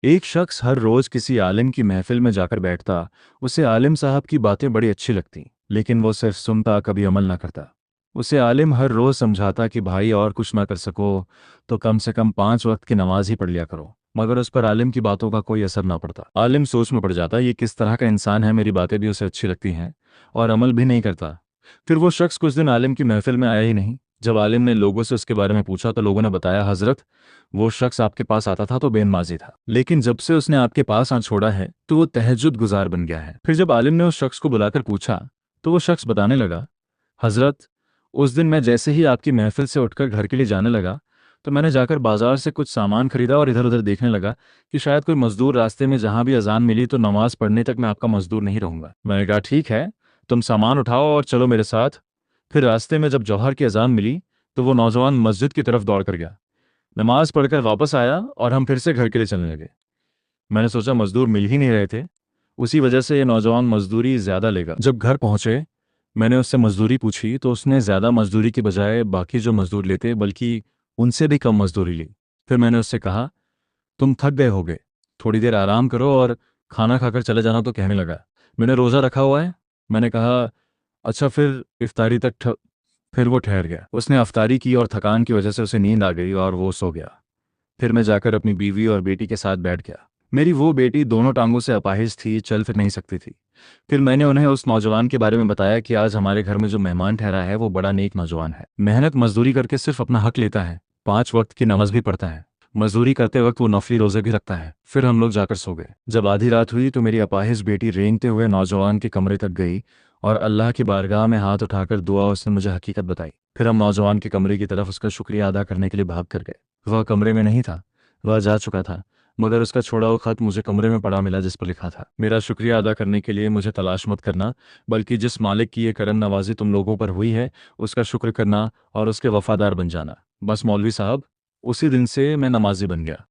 एक शख्स हर रोज़ किसी आलिम की महफिल में जाकर बैठता। उसे आलिम साहब की बातें बड़ी अच्छी लगती, लेकिन वो सिर्फ सुनता, कभी अमल ना करता। उसे आलिम हर रोज़ समझाता कि भाई, और कुछ ना कर सको तो कम से कम 5 वक्त की नमाज ही पढ़ लिया करो, मगर उस पर आलिम की बातों का कोई असर ना पड़ता। आलिम सोच में पड़ जाता, ये किस तरह का इंसान है, मेरी बातें भी उसे अच्छी लगती हैं और अमल भी नहीं करता। फिर वो शख्स कुछ दिन आलिम की महफिल में आया ही नहीं। जब आलिम ने लोगों से उसके बारे में पूछा तो लोगों ने बताया, हजरत, वो शख्स आपके पास आता था तो बेनमाजी था, लेकिन जब से उसने आपके पास हाथ छोड़ा है तो वो तहज्जुद गुजार बन गया है। फिर जब आलिम ने उस शख्स को बुलाकर पूछा तो वो शख्स बताने लगा, हजरत, उस दिन मैं जैसे ही आपकी महफिल से उठकर घर के लिए जाने लगा तो मैंने जाकर बाजार से कुछ सामान खरीदा और इधर उधर देखने लगा कि शायद कोई मजदूर रास्ते में जहां भी अजान मिली तो नमाज पढ़ने तक मैं आपका मजदूर नहीं रहूंगा। मैंने कहा, ठीक है, तुम सामान उठाओ और चलो मेरे साथ। फिर रास्ते में जब जौहर की अजान मिली तो वो नौजवान मस्जिद की तरफ दौड़ कर गया। नमाज पढ़कर वापस आया और हम फिर से घर के लिए चलने लगे। मैंने सोचा मजदूर मिल ही नहीं रहे थे, उसी वजह से ये नौजवान मजदूरी ज़्यादा लेगा। जब घर पहुंचे, मैंने उससे मजदूरी पूछी तो उसने ज़्यादा मजदूरी के बजाय बाकी जो मजदूर लेते बल्कि उनसे भी कम मजदूरी ली। फिर मैंने उससे कहा, तुम थक गए होगे, थोड़ी देर आराम करो और खाना खाकर चले जाना। तो कहने लगा, मैंने रोज़ा रखा हुआ है। मैंने कहा, अच्छा, फिर इफ्तारी तक फिर वो ठहर गया। उसने अफ्तारी की और थकान की वजह से उसे नींद आ गई और वो सो गया। फिर मैं जाकर अपनी बीवी और बेटी के साथ बैठ गया। मेरी वो बेटी दोनों टांगों से अपाहिज थी, चल फिर नहीं सकती थी। फिर मैंने उन्हें उस नौजवान के बारे में बताया कि आज हमारे घर में जो मेहमान ठहरा है वो बड़ा नेक नौजवान है, मेहनत मजदूरी करके सिर्फ अपना हक लेता है, 5 वक्त की नमाज भी पढ़ता है, मजदूरी करते वक्त वो नफली रोजे भी रखता है। फिर हम लोग जाकर सो गए। जब आधी रात हुई तो मेरी अपाहिज बेटी रेंगते हुए नौजवान के कमरे तक गई और अल्लाह की बारगाह में हाथ उठाकर दुआ उसने मुझे हकीकत बताई। फिर हम नौजवान के कमरे की तरफ उसका शुक्रिया अदा करने के लिए भाग कर गए। वह कमरे में नहीं था, वह जा चुका था, मगर उसका छोड़ा हुआ खत मुझे कमरे में पड़ा मिला जिस पर लिखा था, मेरा शुक्रिया अदा करने के लिए मुझे तलाश मत करना, बल्कि जिस मालिक की ये करम नवाजी तुम लोगों पर हुई है उसका शुक्र करना और उसके वफादार बन जाना। बस मौलवी साहब, उसी दिन से मैं नमाजी बन गया।